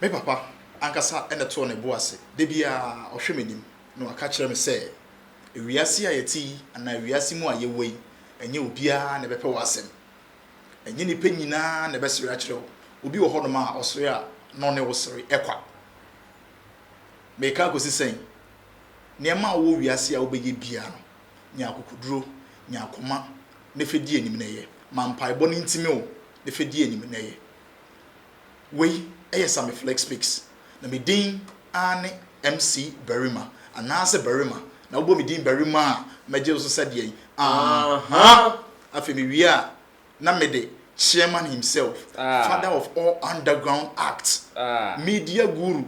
Me papa ankasa ene to ne boase de bia ohwemenim no aka kire me se ewiase ayeti ana ewiase mu ayewei enye obia ne bepe wasem enye ni penyina ne besere akire obi wo hono ma osore a no ne wosere ekwa me ka gosi sen ne ma wo wiase a obeye bia no nya akokuduro nya akoma ne fedi enim ne ye mampaebo ne ntimi o ne fedi enim ne ye we Sammy Flex speaks. Na me din ane MC Berima. Anase Berima. Na ubo me din Berima. Meje also said ye. Afi me wia na me de chairman himself. Father of all underground acts. Media guru.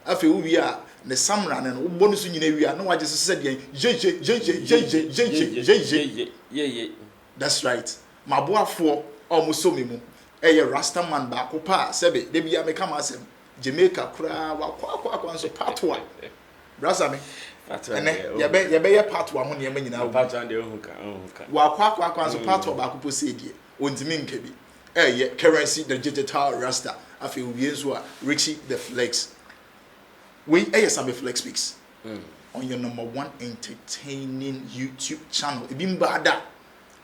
Afi wia ne samra na ubo no so nyina wia na waje so said ye. Ye. That's right. Maboafo almost me mu. Rasta man ba ko pa sebe de bia me kama asem Jamaica kura wa kwa nso part 1 brasa me ene ye be part 1 ho ne ma nyina part 1 de ohuka wa kwa nso part 1 ba ko pose die ontimi nka bi currency the digital rasta afi wie nso a Richie the Flex we Sammy Flex speaks on your number 1 entertaining YouTube channel e bi mbada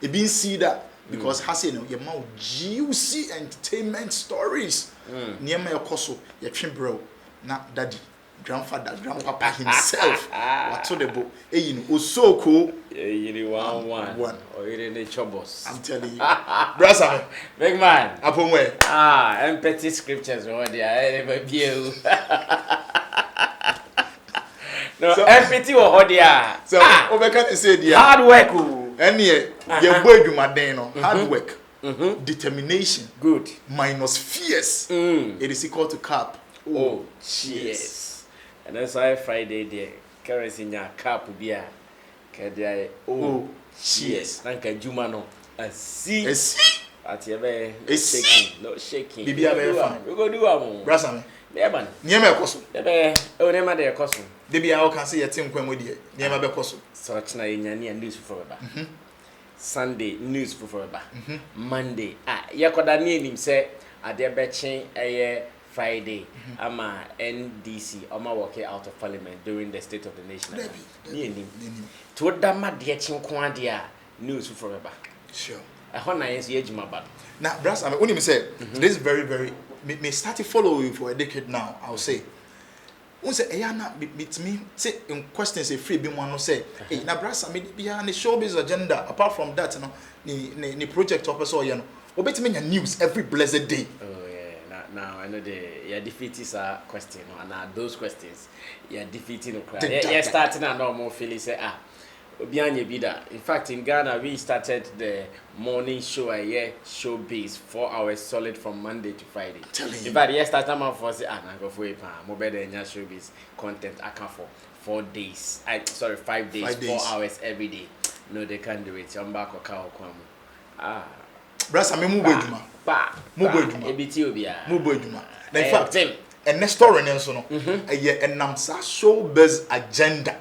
e bi see that because has you know your mouth juicy entertainment stories near my koso your twin bro na daddy grandfather grandpapa himself what to the book you know so cool you one or you the chobos I'm telling you brother big man upon where empathy scriptures over there view no so, empathy or there so over can say the hard work any your boy adwumaden no hard work determination good minus fears it is equal to cap cheers and that's why Friday there currency nya cap bia kedai cheers nanka juma no asi at you be shaking no shaking bibia be fine we go do am brasa me never niema ekoso be o nema de ekoso de bia o kan say ye tin kwan modie niema be ekoso so china yenyane news for ba Sunday news for ba Monday yakoda ne enim se ade bechen Friday ama NDC ama work out of parliament during the state of the nation ne enim to da ma de chenko ade a news for ba sure ehona yes ye ejuma ba na bras I mean say this is very me start to follow you for a decade now I'll say say eyana meet me say in questions a free be one no say na brasa me bia ne showbiz agenda apart from that no ni project officer or you know obetime nya news every blessed day now I know the defeating question no and those questions defeating no starting and normal feeling say obianye bida in fact in Ghana we started the morning show showbiz 4 hours solid from Monday to Friday in fact yesterday time for say na go for e pa mo be dey nya showbiz content account for 4 days 5 days 4 hours every day no they can't do it I'm back oka okwa brasa me mu boduma mu boduma ebiti obia mu boduma in fact and next story nso no enam sa showbiz agenda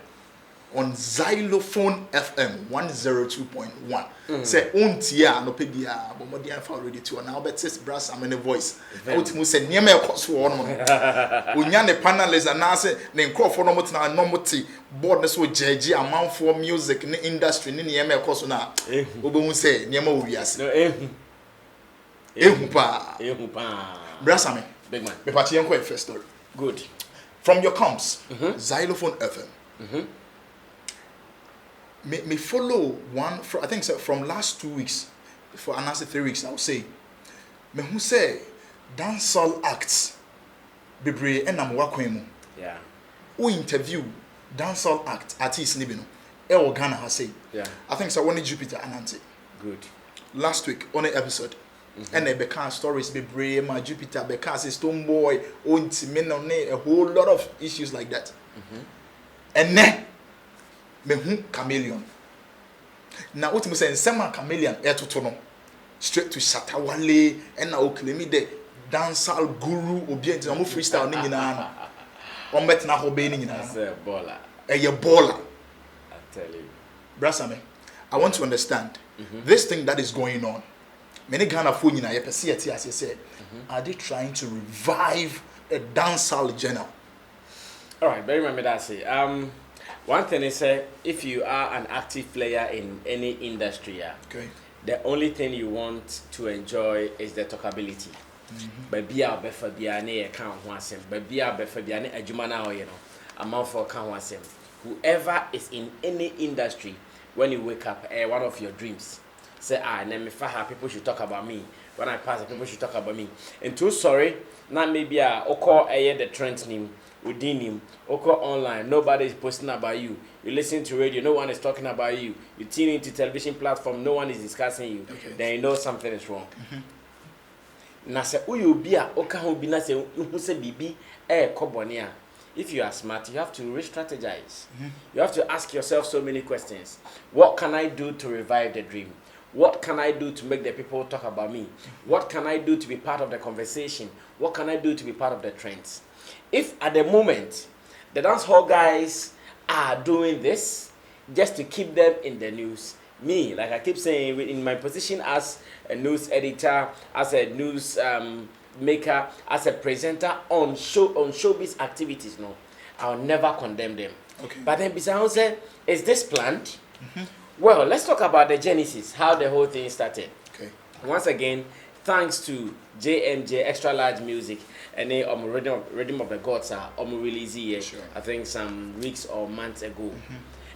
on Xylophone FM 102.1. Say untia no pedia bomodi afa already to now bet says brass am in voice. Ultimu say niam e koso wo no. Onya ne panelists and na say ne nkrofo no moti na no moti board ne so judge amanfo music ne industry ne niam e koso na obomu say niam o wiase. No ehu pa. Brass am big man. Me party enko first story. Good. From your comps Xylophone FM. Me follow one I think so from last 2 weeks for another 3 weeks I would say me who say dancehall acts bebre enam wakwan mu who interview dancehall act artist ni bi no e Ghana ha say I think so one Jupiter Anante good last week on an episode and they became stories bebre ma Jupiter because Stone Boy ontime no ne a whole lot of issues like that and then me hu Kamelyon na otimu say nsema Kamelyon etoto no straight to Shatta Wale and na oklemi de dancehall guru obi enti na mo freestyle ni nyina no on bet na ho be ni nyina say baller baller I tell you brasa me I want to understand this thing that is going on many Ghana fo nyina ye pese yeti as say are they trying to revive a dancehall journal. All right, very remember that say. One thing is, if you are an active player in any industry, okay, the only thing you want to enjoy is the talkability. But be out before be an account once, but be out before be an ejumana or amount for account once. Whoever is in any industry, when you wake up, one of your dreams, say, name me faha, people should talk about me. When I pass, people should talk about me. And too sorry, not maybe call the trend name. Within him, or online, nobody is posting about you. You listen to radio, no one is talking about you. You tune into television platform, no one is discussing you. Okay. Then you know something is wrong. Na se uyu bia oka ho bi na se hu se bibi kobonia. If you are smart, you have to re-strategize. You have to ask yourself so many questions. What can I do to revive the dream? What can I do to make the people talk about me? What can I do to be part of the conversation? What can I do to be part of the trends? If at the moment the dancehall guys are doing this just to keep them in the news, me, like I keep saying, in my position as a news editor, as a news maker, as a presenter on showbiz activities, no, I'll never condemn them. Okay. But then besides, say, is this planned? Well, let's talk about the genesis, how the whole thing started. Okay. Once again, thanks to JMJ Extra Large Music and they Rhythm of the Gods are released here, sure. I think some weeks or months ago.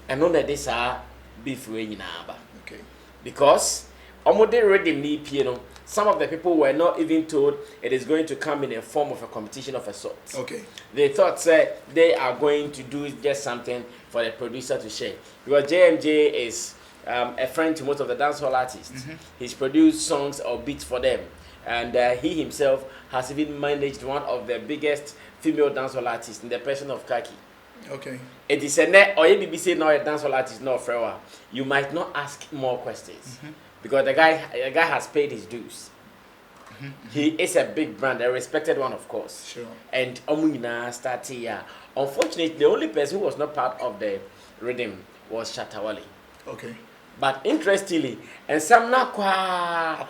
And on that this are beef way. Okay. Because they ready me, you know, some of the people were not even told it is going to come in a form of a competition of a sort. Okay. They thought they are going to do just something for the producer to share. Because JMJ is a friend to most of the dancehall artists. He's produced songs or beats for them. And he himself has even managed one of the biggest female dancehall artists in the person of Kaki. Okay. It is a net or BBC now a dancehall artist, no frewa. You might not ask more questions because the guy has paid his dues. He is a big brand, a respected one, of course. Sure. And Omuna started here. Unfortunately, the only person who was not part of the rhythm was Shatta Wale. Okay. But interestingly, and some na kwa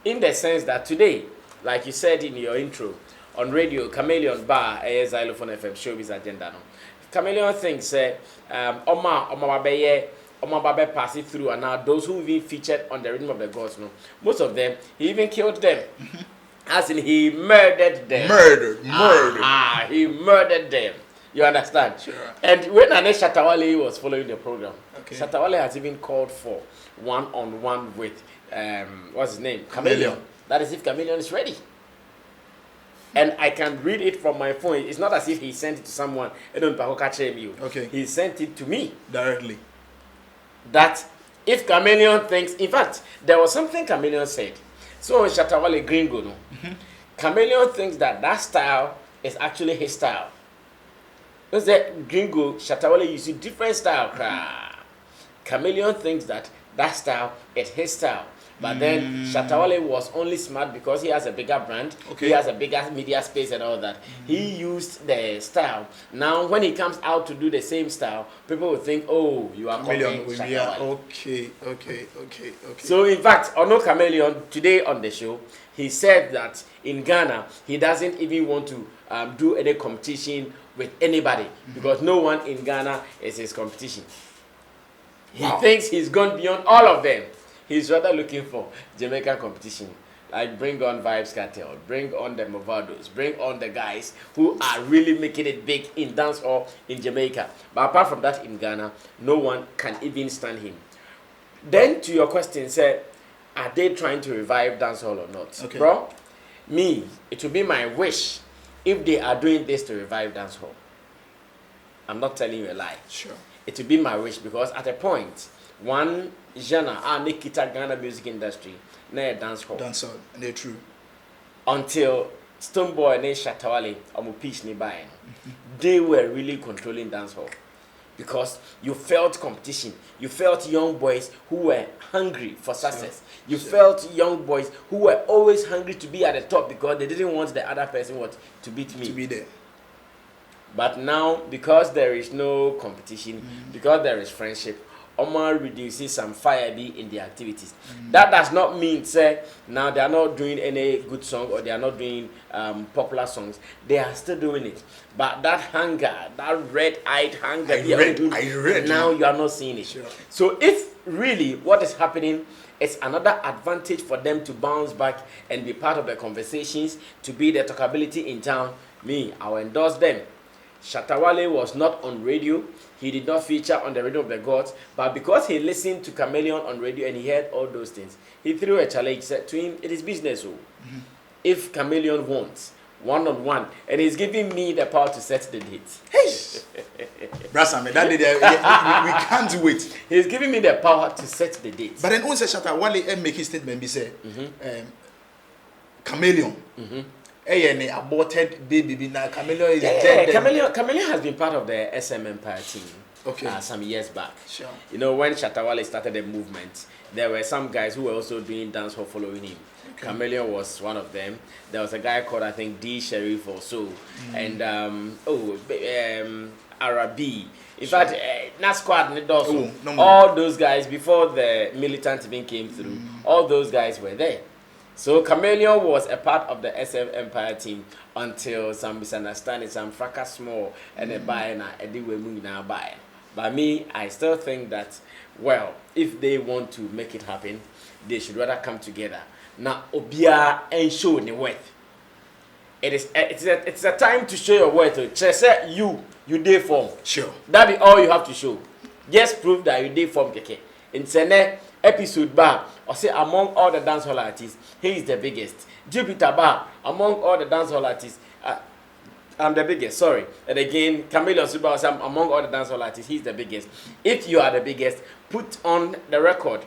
in the sense that today, like you said in your intro, on radio, Kamelyon bar a xylophone FM showbiz agenda. No, Kamelyon thinks Oma Babe pass it through, and now those who even featured on the Rhythm of the Gods, no, most of them he even killed them, as in he murdered them. He murdered them. You understand? Sure. And when Shatta Wale was following the program, okay. Shatta Wale has even called for one-on-one with what's his name? Kamelyon. That is if Kamelyon is ready. And I can read it from my phone. It's not as if he sent it to someone. Okay. He sent it to me. Directly. That if Kamelyon thinks, in fact, there was something Kamelyon said. So Shatta Wale Gringo, no? Kamelyon thinks that style is actually his style. Because the Gringo, Shatta Wale uses different style. Kamelyon thinks that style is his style. But then Shatta Wale was only smart because he has a bigger brand, okay. He has a bigger media space and all that. He used the style. Now, when he comes out to do the same style, people will think, oh, you are copying Shatta Wale. Okay. So, in fact, Ono Kamelyon, today on the show, he said that in Ghana, he doesn't even want to do any competition with anybody because no one in Ghana is his competition. He thinks he's gone beyond all of them. He's rather looking for Jamaican competition. Like bring on Vibes Cartel, bring on the Movados, bring on the guys who are really making it big in dancehall in Jamaica. But apart from that, in Ghana, no one can even stand him. Then to your question, say, are they trying to revive dancehall or not? Okay. Bro, me, it will be my wish if they are doing this to revive dancehall. I'm not telling you a lie. Sure. It will be my wish because at a point, one genre, Nikita Ghana music industry, na dancehall. Dancehall, and they're true. Until Stoneboy and Shatta Wale, Omupish Nibayan, they were really controlling dancehall. Because you felt competition. You felt young boys who were hungry for success. You felt young boys who were always hungry to be at the top because they didn't want the other person to beat me. To be there. But now, because there is no competition, because there is friendship, Omar reduces some fire be in the activities. That does not mean say now they are not doing any good song or they are not doing popular songs. They are still doing it. But that hunger, that red-eyed hunger, I read. now you are not seeing it. Sure. So if really what is happening is another advantage for them to bounce back and be part of the conversations, to be the talkability in town, I will endorse them. Shatta Wale was not on radio. He did not feature on the Radio of the Gods. But because he listened to Kamelyon on radio and he heard all those things, he threw a challenge, said to him, it is business. If Kamelyon wants, one-on-one, and he's giving me the power to set the date. Hey! Brasa, that day, we can't wait. He's giving me the power to set the date. But then also Shatta Wale make his statement, be say, Kamelyon. Any aborted baby now. Kamelyon is dead. Kamelyon has been part of the SM Empire team. Okay. Some years back. Sure. You know, when Shatta Wale started the movement, there were some guys who were also doing dancehall following him. Okay. Kamelyon was one of them. There was a guy called, I think, D Sharif or so, and Arabi. In fact, not squad, also. All those guys before the militant even came through. All those guys were there. So Kamelyon was a part of the SM Empire team until some misunderstanding, some fracas small, and a buy and a we now buy. But me, I still think that, well, if they want to make it happen, they should rather come together. Now, Obia and show the worth. It's a time to show your worth. Just say you did form. Sure. That be all you have to show. Just prove that you did form, keke. In Sene episode bar, or say among all the dancehall artists, he is the biggest. Jupiter bar, among all the dancehall artists, I'm the biggest. Sorry. And again, Kamelyon Suba, among all the dancehall artists, he's the biggest. If you are the biggest, put on the record.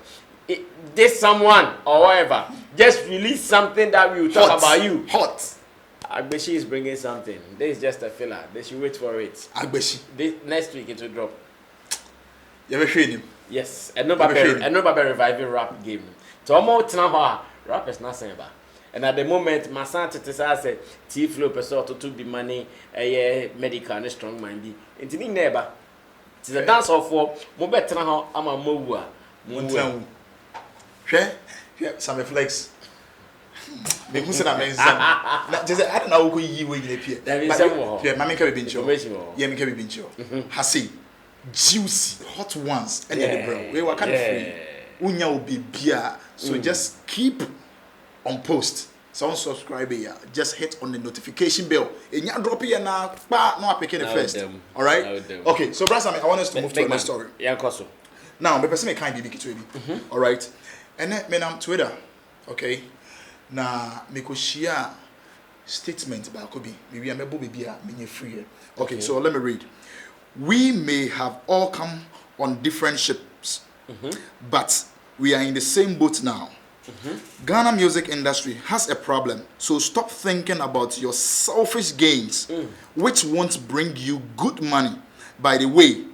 This someone or whatever, just release something that we will talk about you. Hot. Agbeshi is bringing something. This is just a filler. They should wait for it. Agbeshi. Next week it will drop. You ever train him? Yes. And nobody reviving rap game. To almost now, rap is not saying about. And at the moment, my son said, T flow person to the money, a medical and a strong mind. It's in neighbor. It's a dance of for Mobet now. I'm a mowa. Sammy Flex. Me who said I don't know who you will appear. Yeah, Mammy can be bincho. Yeah, me can be bincho. Hasi, juicy, hot ones, and the bro. We were kind of free. Unya will be beer. So just keep on post. So subscribe here. Just hit on the notification bell. And you drop here now. No, I pick it first. All right. Okay. So, Brasa, I want us to move to the next story. Yeah, Koso. Now, the person can't be to all right. And then, I'm Twitter. Okay. Now, me ko share statement about Kobe. Maybe I'm able to be free. Okay. So let me read. We may have all come on different ships, but we are in the same boat now. Ghana music industry has a problem, so stop thinking about your selfish gains, which won't bring you good money. By the way,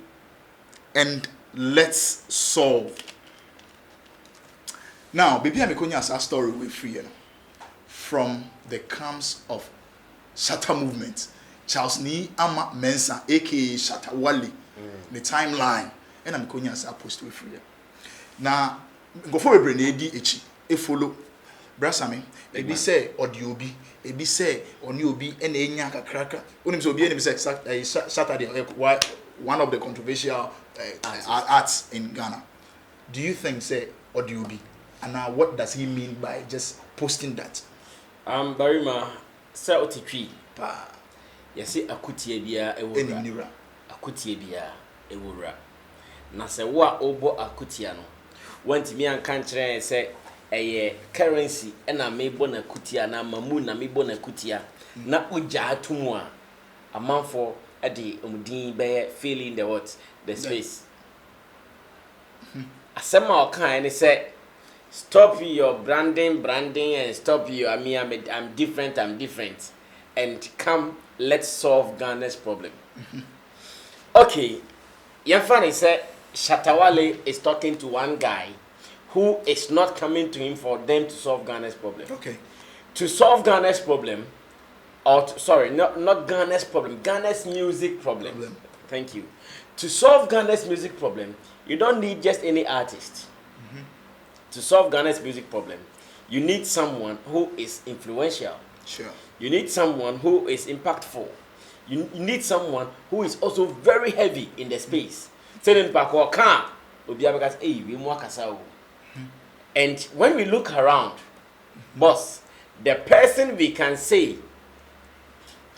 and let's solve. Now, baby, I'm going to a story with free from the camps of Shatta movement. Charles Ni Ama Mensa, aka Shatta Wale, the timeline, and I'm going to post with free. Now, go for a brain, e follow brasame e bi say audio bi e bi say oni obi e na enya kakraka onim so obi enim say Saturday one of the controversial arts in Ghana. Do you think say audio bi, and now what does he mean by just posting that? Barima say otitwi pa yesi akutie bia ewura akutie bia ewura na se wo a obo akutia no want me an kan kire say currency na mebo na kutia na mamu na mebo na kutia na uja atumu a amanfo de omudin be feeling the space. Asema okan ni say stop your branding and stop your I'm different and come let's solve Ghana's problem. Okay, your funny say Shatta Wale is talking to one guy who is not coming to him for them to solve Ghana's problem. Okay. To solve Ghana's problem, or sorry, not Ghana's problem, Ghana's music problem. Thank you. To solve Ghana's music problem, you don't need just any artist. To solve Ghana's music problem, you need someone who is influential. Sure. You need someone who is impactful. You need someone who is also very heavy in the space. And when we look around, boss, the person we can say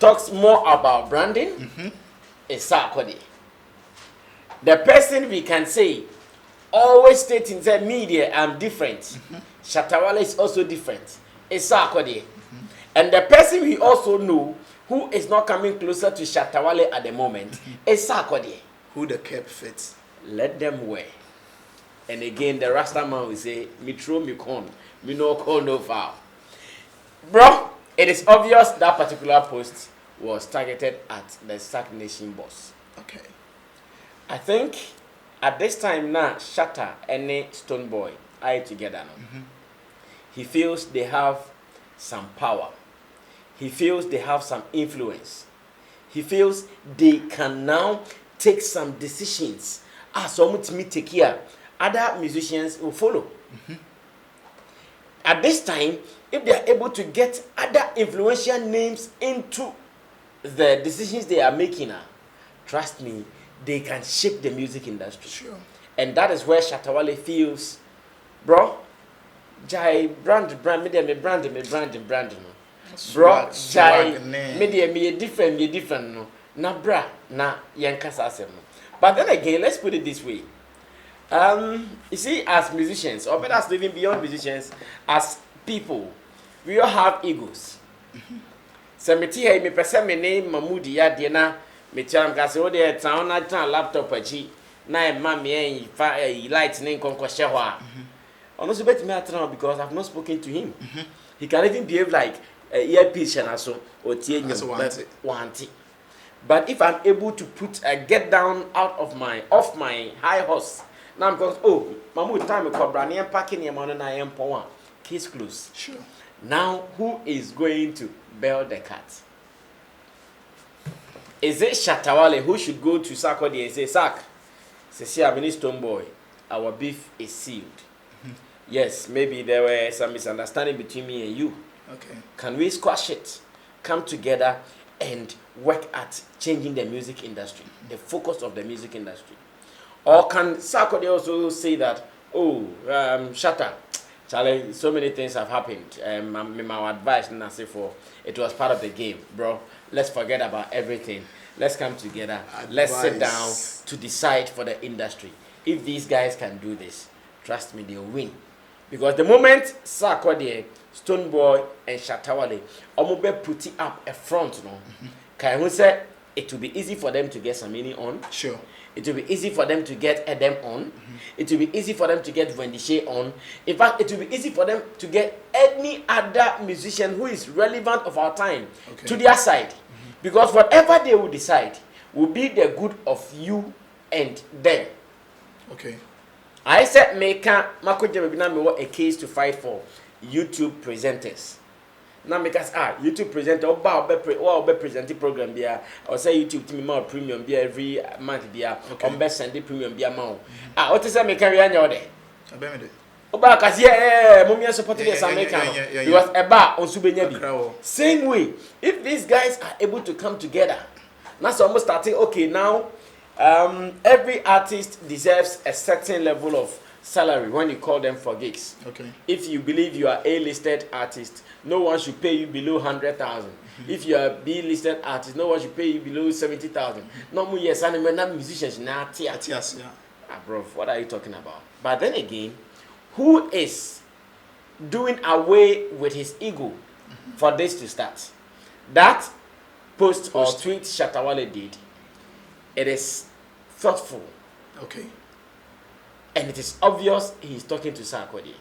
talks more about branding is Sarkodie. The person we can say always stating that media I'm different. Shatta is also different. Is Sarkodie. And the person we also know who is not coming closer to Shatta at the moment is Sarkodie. Who the cap fits. Let them wear. And again, the Rasta man will say, "Me throw me con, me no call no foul." Bro, it is obvious that particular post was targeted at the Sack Nation boss. Okay. I think at this time now, Shatta and Stone Boy are together now. He feels they have some power. He feels they have some influence. He feels they can now take some decisions. So much me take care. Other musicians will follow. At this time, if they are able to get other influential names into the decisions they are making, trust me, they can shape the music industry. Sure. And that is where Shatta feels, bro, jai brand, me brand. Bro, jai, me different, no. Na bra, na yankasa asem. But then again, let's put it this way. You see, as musicians, or better as living beyond musicians, as people, we all have egos. So me tia me pese me name Mamudi ya de na me tia mka se o de town na tan laptop achi na e ma me light ne nkonko hye ho a. Ono so bet me atena because I've not spoken to him. He can even behave like earpiece and so or tie nyom want. But if I'm able to get down off my high horse, now I'm going, oh, Mamu time Brani and packing your money na empower. Case closed. Sure. Now who is going to bail the cat? Is it Shatta who should go to Sarkodie and say, Sark, see I'm in Stone Boy, our beef is sealed. Yes, maybe there were some misunderstanding between me and you. Okay. Can we squash it? Come together and work at changing the music industry, the focus of the music industry. Or can Sarkodie also say that, oh, Shatta, Charlie, so many things have happened. My advice, it was part of the game, bro. Let's forget about everything. Let's come together. Let's sit down to decide for the industry. If these guys can do this, trust me, they'll win. Because the moment Sarkodie, Stone Boy, and Shatta Omobe put it up a front, no, can who say it will be easy for them to get some money on. Sure. It will be easy for them to get Edem on. It will be easy for them to get Vendishe on. In fact, it will be easy for them to get any other musician who is relevant of our time to their side. Because whatever they will decide will be the good of you and them. Okay. I said, make a case to fight for YouTube presenters. Now because YouTube presenter or be presenting program there or say YouTube team more premium be every month there on best send the premium be amount. What is that make carry on your day? Oba kasi mommy supporting the American because eba on subenya bi. Same way, if these guys are able to come together, that's almost starting okay now. Every artist deserves a certain level of salary when you call them for gigs. Okay. If you believe you are A-listed artist, no one should pay you below 100,000. If you are a B-listed artist, no one should pay you below 70,000. No more yes, and when musicians now bro, what are you talking about? But then again, who is doing away with his ego for this to start? That post or tweet Shatta did, it is thoughtful. Okay. And it is obvious he is talking to Sarkodie.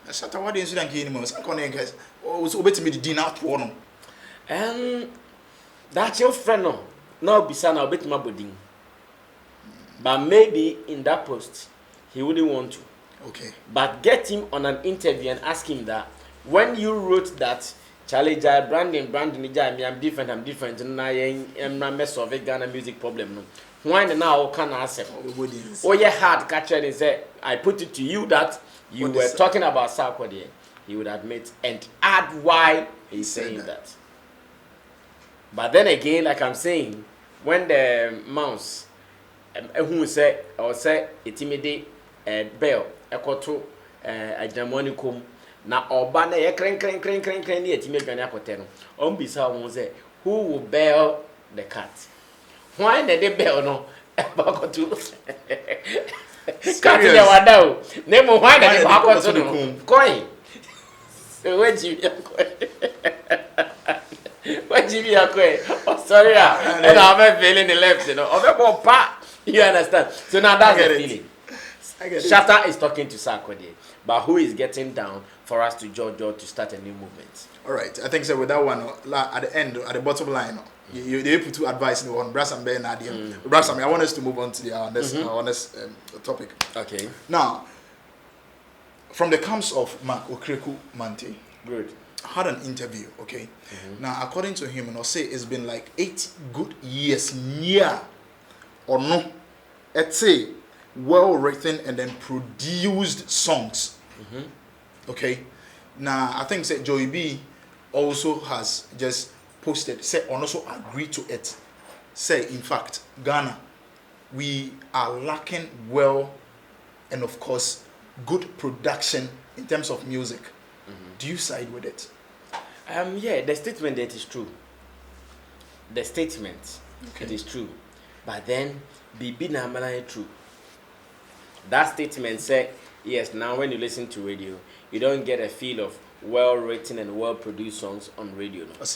Shatta incident anymore. Sarkodie guys, was obey me the dinner to one. That your friend now bisana obey my body. But maybe in that post he wouldn't want to. Okay. But get him on an interview and ask him that when you wrote that Charlie Brandon, I'm different, and I am mess of a Ghana music problem. When now can answer? Oh, yeah, hard catcher and say, I put it to you that you were talking about Sarkodie. He would admit and add why he's saying that. But then again, like I'm saying, when the mouse who say or say intimidate bell ekoto ajamonicum na oba na ye kren na intimidate gani akote no on bisa won say who will bail the cat. Why the bell no akoto cat ya wada o nemo why the akoto no coin what you what you oh sorry and I'm feeling the left you know you understand so now that's the feeling. Shatta is talking to Sarkodie, but who is getting down for us to judge or to start a new movement? All right, I think so. With that one, at the end, at the bottom line, you able to advise on Brass and Ben Nadia. Brass, I want us to move on to the honest topic. Okay. Now, from the camps of Mark Okreku Mante, good. I had an interview. Okay. Now, according to him, and I'll say it's been like 8 good years, near or no, let's say, well written and then produced songs. Okay. Now I think say Joey B also has just posted, say, and also agreed to it. Say, in fact, Ghana, we are lacking well and of course good production in terms of music. Do you side with it? Yeah, the statement that is true. The statement it is true. But then Bibi Namala true. That statement said, yes, now when you listen to radio, you don't get a feel of well-written and well-produced songs on radio. No? That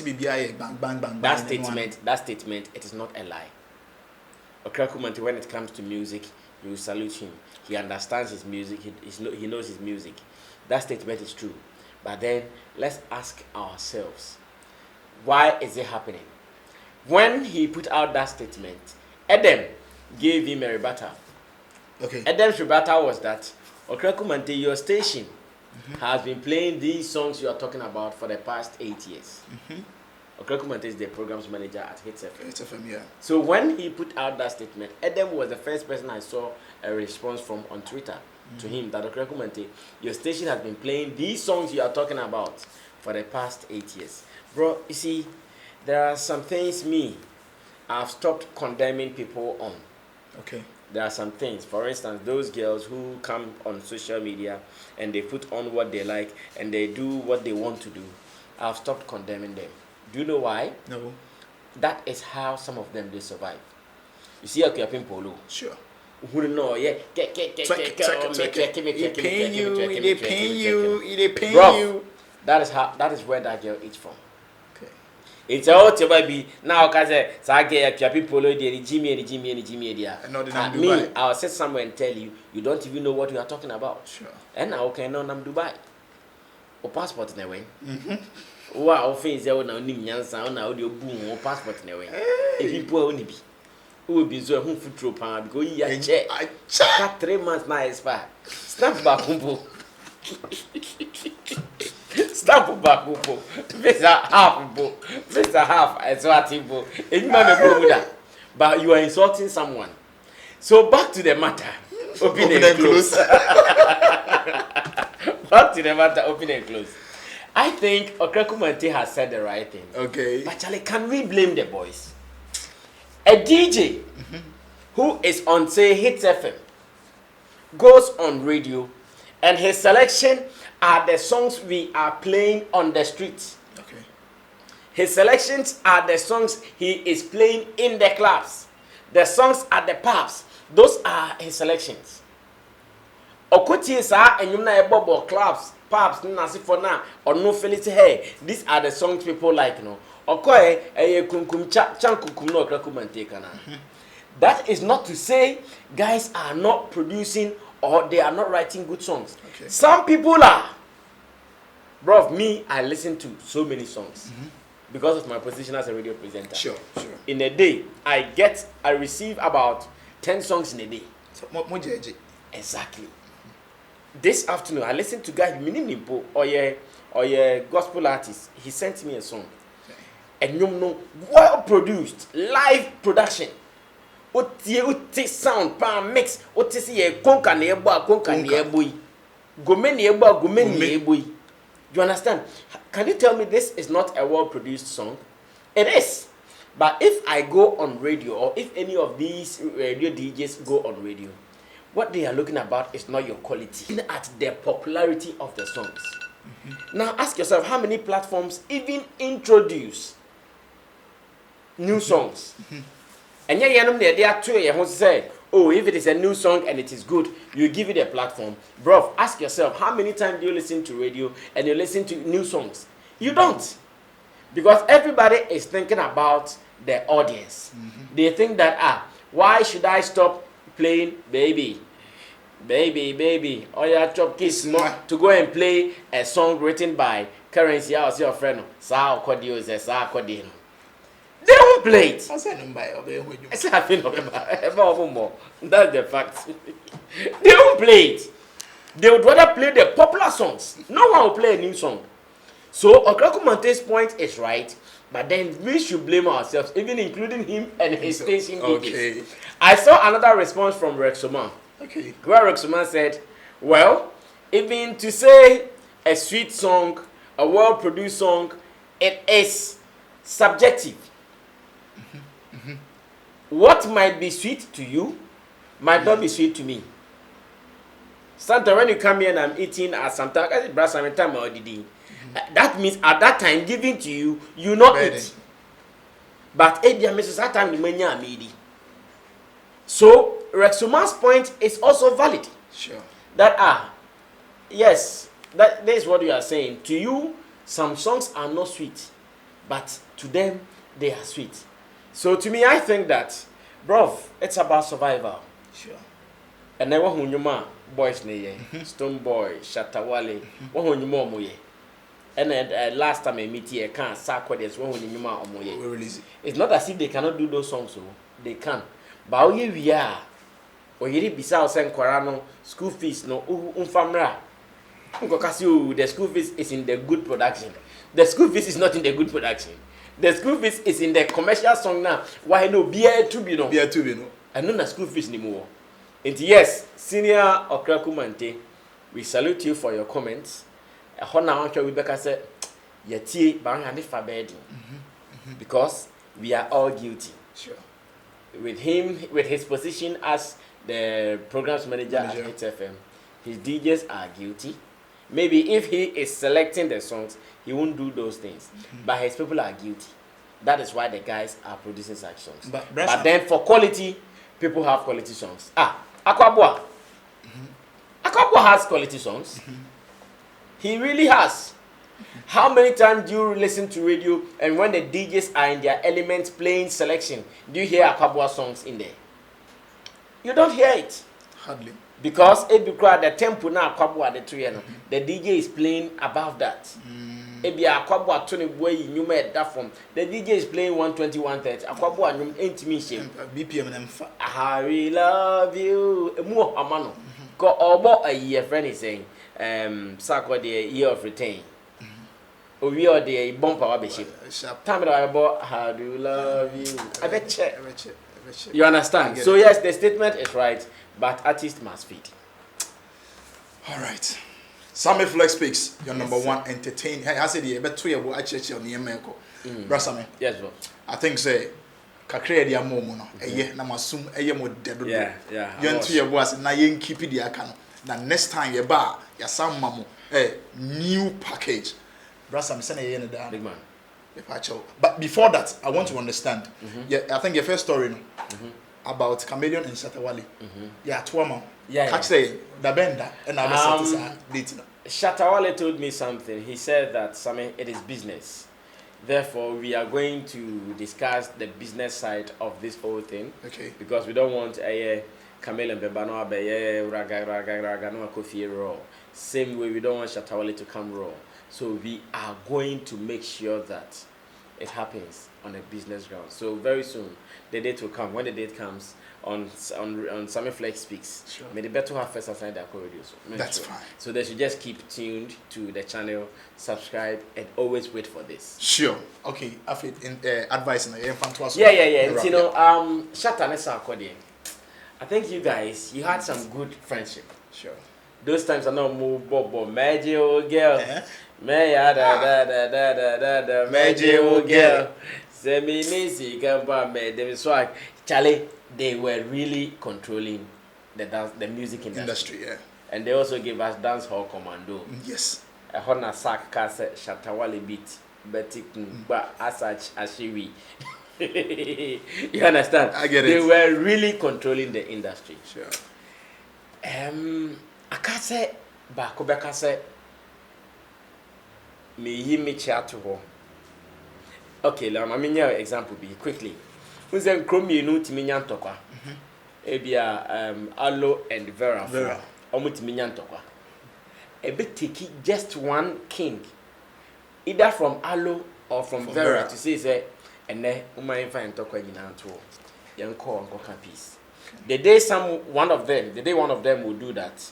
statement, it is not a lie. Okreku, when it comes to music, you will salute him. He understands his music. He knows his music. That statement is true. But then, let's ask ourselves, why is it happening? When he put out that statement, Edem gave him a rebuttal. Okay. Edem's rebuttal was that Okreku, your station has been playing these songs you are talking about for the past 8 years. Okreku is the programs manager at Hits FM. Hits FM, yeah. So when he put out that statement, Edem was the first person I saw a response from on Twitter to him that Okreku, your station has been playing these songs you are talking about for the past 8 years. Bro, you see, there are some things I've stopped condemning people on. Okay. There are some things, for instance, those girls who come on social media and they put on what they like and they do what they want to do. I've stopped condemning them. Do you know why? No. That is how some of them they survive. You see, you're polo. Sure. Who know? Yeah. They paying you. Bro, that is where that girl eats from. It's all to baby now because people me, I'll sit somewhere and tell you, you don't even know what you are talking about. Sure. And now okay, no, I'm Dubai. O passport in a way. Wow, things there now Nimiansa on audio boom or passport in a way. If people only be who will be so who foot troop and go yeah check 3 months now expire. Snap back humble. Stamp back, Visa half, as what people. But you are insulting someone. So back to the matter. Open and close. Back to the matter. Open and close. I think Okreku has said the right thing. Okay. But Charlie, can we blame the boys? A DJ who is on say Hits FM goes on radio and his selection are the songs we are playing on the streets. Okay. His selections are the songs he is playing in the clubs. The songs at the pubs. Those are his selections. Okuti sa enyumna ebobo clubs, pubs, nasi for now, or no felicity. Hey, these are the songs people like, no. Okoye kunkum chankukum no Okreku kana. That is not to say guys are not producing or they are not writing good songs. Okay. Some people are. Bro, me, I listen to so many songs because of my position as a radio presenter. Sure. In a day, I receive about 10 songs in a day. So, more exactly. This afternoon, I listened to guy Minimpo or your gospel artist. He sent me a song. And you know, well produced, live production. Otie sound pan mix. Otie see ye konka ne boy. Gome ne boy. You understand? Can you tell me this is not a well-produced song? It is. But if I go on radio, or if any of these radio DJs go on radio, what they are looking about is not your quality, looking at the popularity of the songs. Now ask yourself, how many platforms even introduce new songs? And yeah, they are two. You say, oh, if it is a new song and it is good, you give it a platform. Bro, ask yourself, how many times do you listen to radio and you listen to new songs? You don't. Because everybody is thinking about the audience. They think that, why should I stop playing Baby? Oh yeah, chop kiss to go and play a song written by Currency House, your friend. Sarkodie. They won't play it. That's the fact. They won't play it. They would rather play the popular songs. No one will play a new song. So Okraku Mante's point is right, but then we should blame ourselves, even including him and his station DJs. I saw another response from Rexoman. Where Rexoman said, well, even to say a sweet song, a well-produced song, it is subjective. What might be sweet to you might not be sweet to me. Sometimes when you come here and I'm eating at sometimes, that means at that time giving to you, you not eat. But that time so Rexoman's point is also valid. Sure. That yes, that is what you are saying. To you, some songs are not sweet, but to them they are sweet. So to me, I think that, bro, it's about survival. Sure. And then when you boys Stone Boy, Shatta, Wale, when you and then last time I meet here, can't Sarkodie when you release it. It's not as if they cannot do those songs, so they can. But here we are. Or you bisa send Korano school fees no famra. The school fees is in the good production. The school fees is not in the good production. The school fees is in the commercial song now. Why no beer to be no? Beer to be no. And no school fees anymore. And yes, Senior Okraku Mante, we salute you for your comments. Hona Anka Rebecca said, Yeti Bangani Fabedi. Because we are all guilty. Sure. With him, with his position as the programs manager at HFM, his DJs are guilty. Maybe if he is selecting the songs, he won't do those things. But his people are guilty. That is why the guys are producing such songs. But then for quality, people have quality songs. Akwabua. Akwabua has quality songs. He really has. How many times do you listen to radio and when the DJs are in their elements playing selection, do you hear Akwabua songs in there? You don't hear it. Hardly. Because it because the tempo now Akwabua the tree, the DJ is playing above that. Ebi Akwabua 20 boy you made that from. The DJ is playing 120, 130. Akwabua you ain't me shame. BPM and I really love you. More amano. Ko obo a year friend is saying Sarkodie year of retain. We are the bumper of the ship. Time about how do you love you? I bet check. You understand? So yes, the statement is right, but artists must feed. All right. Sammy Flex speaks. Your number one entertain. Hey, I said yeah, but 2 years ago I checked on the America. Brasame. Yes, bro. I think say kakre dia momo no. Eye na masum eye mo dedo. Yeah. You 2 years ago I said na yen keep it dia kan. Na next time ye ba ya sam mamo new package. Brasame say na ye na da. Big man. But before that, I want to understand. Yeah, I think your first story about Kamelyon and Shatta Wale. Yeah, Tuama. Yeah. Catch the bender and I dating. Shatta Wale told me something. He said that Sammy, it is business. Therefore, we are going to discuss the business side of this whole thing. Okay. Because we don't want a Kamelyon Bebano Abe raga no Kofi raw. Same way we don't want Shatta Wale to come raw. So we are going to make sure that it happens on a business ground. So very soon, the date will come. When the date comes, on Sammy Flex Speaks. Sure. May the better have first aside that radio. That's fine. So they should just keep tuned to the channel, subscribe, and always wait for this. Sure. Okay. I feel in advice na Yeah. You know, Shatta and Sarkodie. I think you guys, you had some good friendship. Sure. Those times I know move bobo, magic old girl. Me da magic old girl. Say me nisi gamba me them swag. Charlie, they were really controlling the music industry. Yeah. And they also gave us Dancehall Commando. Yes. A hona sack cassette Shatta Wale beat. Betty ba asach ashiwi. You understand? I get it. They were really controlling the industry. Sure. Akase ba ko bekase me yi me chiato ho. Okay, let me give an example be quickly. Unzen kromi enu timi nya ntokwa. Ebia Alo and Vera. Omo timi nya ntokwa. Ebe take just one king, either from Alo or from Vera, to say ene umma find ntokwa nyina nto. Yanko nkoka peace. The day one of them will do that,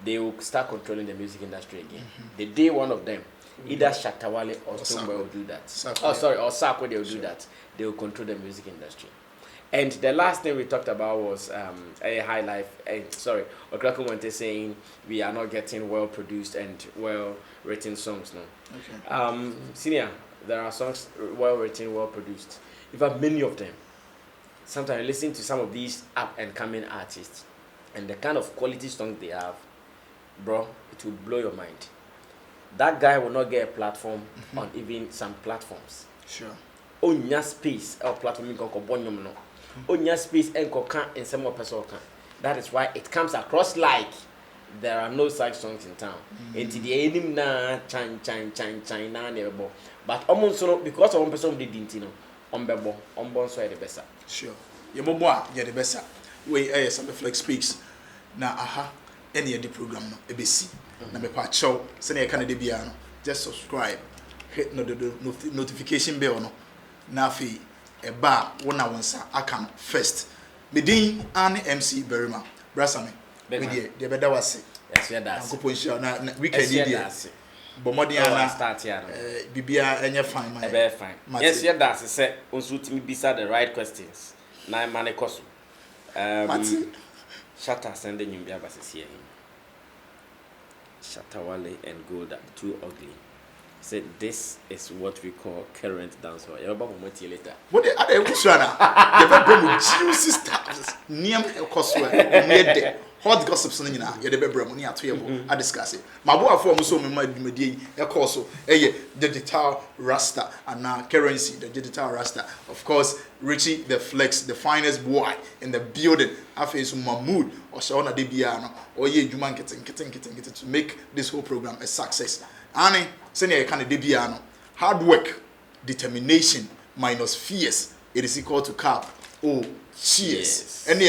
they will start controlling the music industry again. The day one of them, either Shatta Wale or Stonebwoy will do that. or Sarkodie will do that. They will control the music industry. And the last thing we talked about was a high life. Okraku Wente saying we are not getting well produced and well written songs now. Okay. Senior, there are songs well written, well produced. In fact, many of them. Sometimes you listen to some of these up and coming artists, and the kind of quality songs they have, bro, it will blow your mind. That guy will not get a platform on even some platforms. Sure. Onya space or platform in Koko Bonyum no. Onya space and Koka and some more person. That is why it comes across like there are no such songs in town. And the enim na China never. But almost so because of one person didn't know. Ombon so the best. Sure. Yemoboa ye the best. We Sammy Flex Speaks. Na any the program no ebesi. Na me pa chow se na ye kan de bia no. Just subscribe. Hit the notification bell no. Na fi eba wona wonsa aka first. Medin an MC Berima. Brasame. We dey beda wase. Yes, we that. Anko ponshia na weekend dey. Bomodi ana start here. Bibia enye fine man. Ebe fine. Yes, yeah, that's say once to me bisa the right questions. Na man ekoso. Shatta sending him bia base here. Shatta Wale and Golda too ugly. Said this is what we call current dancehall. You about moment later. What the other Kusana? The bedroom juicy stars. Niam Ekoswe. Made hot gossips on you. The bedroom near to you. I discuss it. My boy for so my media. Ekoso. The digital Rasta and now currency. The digital Rasta. Of course, Richie the Flex, the finest boy in the building. I face Mahmood or Shauna Debiano or ye Juman getting to make this whole program a success. Annie, senior kind of debiano. Hard work, determination minus fears. It is equal to cap. Oh, cheers. Yes. And